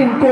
ان کو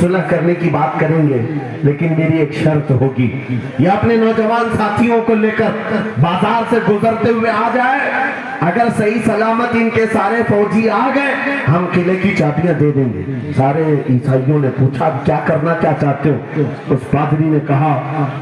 صلح کرنے کی بات کریں گے، لیکن میری ایک شرط ہوگی، یہ اپنے نوجوان ساتھیوں کو لے کر بازار سے گزرتے ہوئے آ جائے، اگر صحیح سلامت ان کے سارے فوجی آ گئے ہم قلعے کی چابیاں دے دیں گے۔ سارے عیسائیوں نے پوچھا کیا کرنا کیا چاہتے ہو؟ اس پادری نے کہا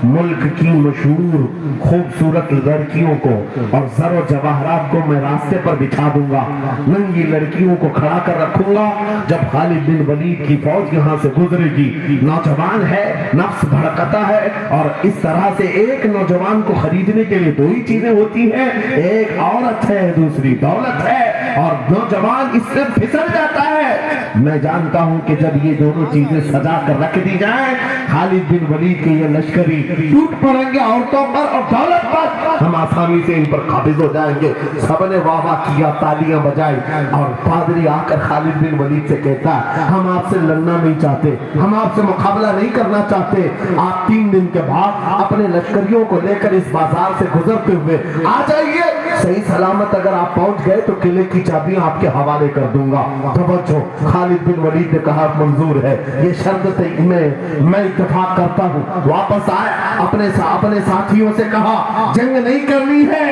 ملک کی مشہور خوبصورت لڑکیوں کو اور زر و جواہرات کو میں راستے پر بچھا دوں گا، ننگی لڑکیوں کو کھڑا کر رکھوں گا، جب خالد بن ولید کی فوج یہاں سے گزرے گی، نوجوان ہے، نفس بھڑکتا ہے، اور اس طرح سے ایک نوجوان کو خریدنے کے لیے 2 ہی چیزیں ہوتی ہیں، ایک عورت ہے، دوسری دولت ہے، اور نوجوان اس سے پھسل جاتا ہے۔ میں جانتا ہوں کہ جب یہ دونوں چیزیں سجا کر رکھ دی جائیں، خالد بن ولید کے یہ لشکری ٹوٹ پڑیں گے عورتوں پر اور دولت پر، ہم آسانی سے ان پر قابض ہو جائیں گے۔ سب نے واہ واہ کیا، تالیاں بجائی، اور پادری آ کر خالد بن ولید سے کہتا ہے ہم آپ سے لڑنا نہیں چاہتے، ہم آپ سے مقابلہ نہیں کرنا چاہتے، آپ 3 دن کے بعد اپنے لشکریوں کو لے کر اس بازار سے گزرتے ہوئے آ جائیے، صحیح سلامت اگر آپ پہنچ گئے تو قلعے کی چابیاں آپ کے حوالے کر دوں گا۔ توجہ، خالد بن ولید نے کہا منظور ہے، یہ شرط میں اتفاق کرتا ہوں۔ واپس آئے، اپنے ساتھیوں سے کہا جنگ نہیں کرنی ہے،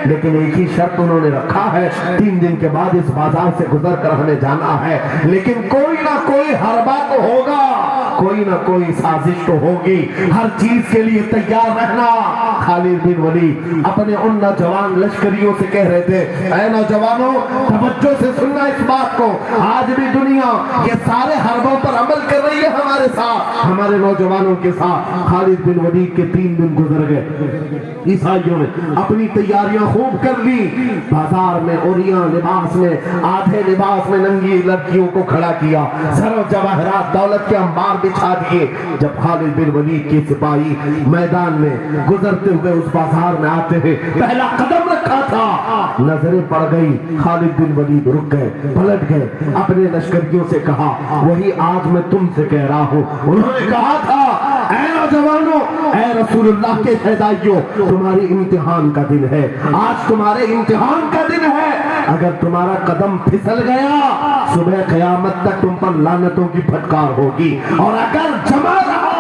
لیکن ایک ہی شرط انہوں نے رکھا ہے، 3 دن کے بعد اس بازار سے گزر کر ہمیں جانا ہے، لیکن کوئی نہ کوئی حربہ تو ہوگا، کوئی نہ کوئی سازش تو ہوگی، ہر چیز کے لیے تیار رہنا۔ خالد بن ولید اپنے ان نوجوان لشکریوں سے کہہ رہے تھے اے نوجوانوں توجہ سے سننا اس بات کو، آج بھی دنیا یہ سارے حربوں پر عمل کر رہی ہے ہمارے ساتھ، ہمارے نوجوانوں کے ساتھ۔ خالد بن ولید کے 3 دن گزر گئے، عیسائیوں نے اپنی تیاریاں خوب کر لی، بازار میں اوریاں لباس میں، آدھے لباس میں ننگی لڑکیوں کو کھڑا کیا، زر و جواہرات دولت کے انبار بچھا دیے۔ جب خالد بن ولید کے سپاہی میدان میں گزرتے ہوئے اس بازار میں آتے ہوئے پہلا قدم رکھا تھا، نظریں پڑ گئی، خالد بن ولید رک گئے، پلٹ گئے، اپنے لشکریوں سے کہا وہی آج میں تم سے کہہ رہا ہوں، انہوں نے کہا تھا اے نوجوانوں، اے رسول اللہ کے فدائیوں، تمہاری امتحان کا دن ہے، آج تمہارے امتحان کا دن ہے، اگر تمہارا قدم پھسل گیا صبح قیامت تک تم پر لعنتوں کی پھٹکار ہوگی، اور اگر جمع رہا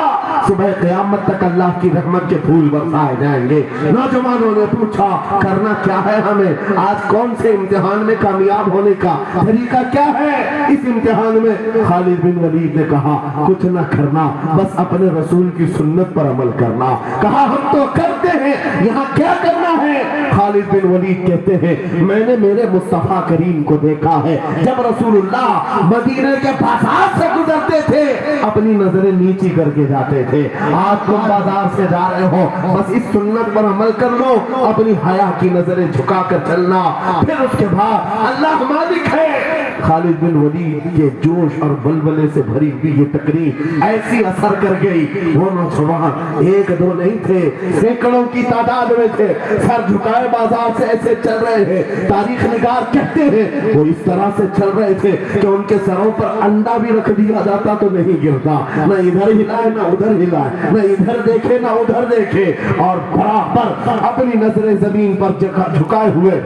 صبح قیامت تک اللہ کی رحمت کے پھول برسائے جائیں گے۔ نوجوانوں نے پوچھا کرنا کیا ہے ہمیں، آج کون سے امتحان میں کامیاب ہونے کا طریقہ کیا ہے اس امتحان میں؟ خالد بن ولید نے کہا کچھ نہ کرنا، بس اپنے رسول کی سنت پر عمل کرنا۔ کہا ہم تو کرتے ہیں، یہاں کیا کرنا ہے؟ خالد بن ولید کہتے ہیں میں نے میرے مصطفیٰ کریم کو دیکھا ہے، جب رسول اللہ مدینے کے بازار سے گزرتے تھے اپنی نظریں نیچی کر کے جاتے تھے، آج تم بازار سے جا رہے ہو، بس اس سنت پر عمل کر لو، اپنی حیا کی نظریں جھکا کر چلنا، پھر اس کے بعد اللہ مالک ہے۔ خالد بن ولید کے جوش اور بلبلے سے بھری ہوئی یہ تقریر ایسی اثر کر گئی، وہ نوجوان 1-2 نہیں تھے، سینکڑوں کی تعداد میں تھے، سر جھکائے بازار سے ایسے چل رہے ہیں، تاریخ نگار کہتے ہیں وہ اس طرح سے چل رہے تھے کہ ان کے سروں پر انڈا بھی رکھ دیا جاتا تو نہیں گرتا، نہ ادھر ہلائے نہ ادھر ہلائے، نہ ادھر دیکھے نہ ادھر دیکھے، اور برابر اپنی نظریں زمین پر جھکائے ہوئے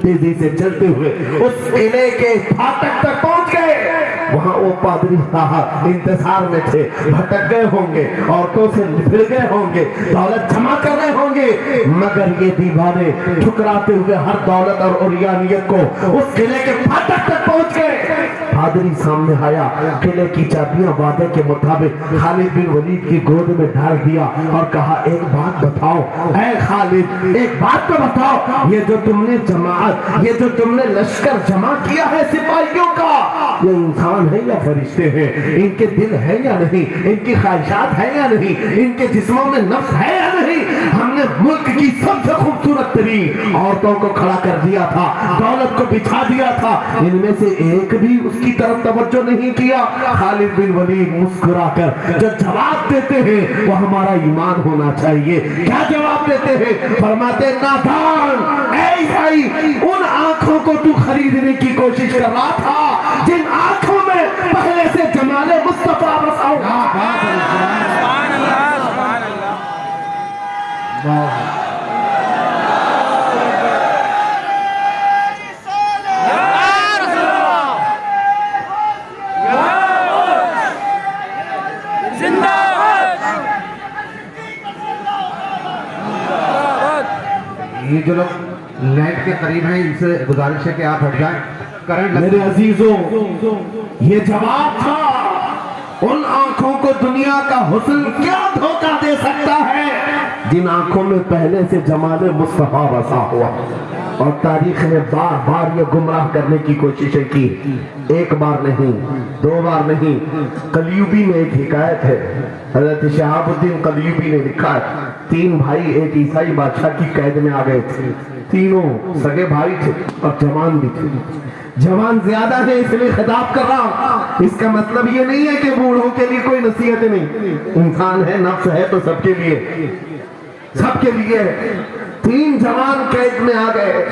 تیزی سے چلتے ہوئے اس قلعے کے پھاٹک تک پہنچ گئے۔ وہاں وہ پادری صاحب انتظار میں تھے، بھٹک گئے ہوں گے، عورتوں سے پھر گئے ہوں گے، دولت جمع کر رہے ہوں گے، مگر یہ دیوانے ٹھکراتے ہوئے ہر دولت اور اوریانیت کو اس قلعے کے پھاٹک تک پہنچ گئے۔ پادری سامنے آیا، قلعے کی چابیاں وعدے کے مطابق خالد بن ولید کی گود میں ڈال دیا اور کہا ایک بات بتاؤ اے خالد، ایک بات تو بتاؤ، یہ جو تم نے جماعت، یہ جو تم نے لشکر جمع کیا ہے سپاہیوں کا، یہ انسان ہے یا فرشتے ہیں؟ ان کے دل ہے یا نہیں؟ ان کی خواہشات ہے یا نہیں؟ ان کے جسموں میں نفس ہے یا نہیں؟ ہم نے ملک کی سب سے خوبصورت ترین عورتوں کو کھڑا کر دیا تھا، دولت کو بچھا دیا تھا، ان میں سے ایک بھی اس کی طرف توجہ نہیں کیا۔ خالد بن ولید مسکرا کر جو جواب دیتے ہیں وہ ہمارا ایمان ہونا چاہیے۔ کیا جواب دیتے ہیں؟ فرماتے نادان، اے عیسائی، ان آنکھوں کو تو خریدنے کی کوشش کر رہا تھا جن آنکھوں میں پہلے سے جمال مصطفیٰ بسا ہوا۔ سبحان اللہ، سبحان اللہ۔ یہ جو لوگ لینڈ کے قریب ہیں ان سے گزارش ہے کہ آپ ہٹ جائیں. کرنٹ میرے عزیزوں یہ جواب تھا. ان آنکھوں کو دنیا کا حسن کیا دھوکہ دے سکتا ہے جن آنکھوں میں پہلے سے جمال مصطفیٰ بسا ہوا. اور تاریخ نے بار بار یہ گمراہ کرنے کی کوششیں کی. ایک بار نہیں، 2 بار نہیں. قلیوبی میں ایک حکایت ہے، حضرت شہاب الدین قلیوبی نے لکھا ہے 3 بھائی ایک عیسائی بادشاہ کی قید میں آ گئے تھے. تینوں سگے بھائی تھے اور جوان بھی تھے. جوان زیادہ ہے اس لیے خطاب کر رہا ہوں. اس کا مطلب یہ نہیں ہے کہ بوڑھوں کے لیے کوئی نصیحت نہیں. انسان ہے، نفس ہے تو سب کے لیے، سب کے لیے. 3 جوان قید میں آ گئے.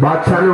بادشاہ نے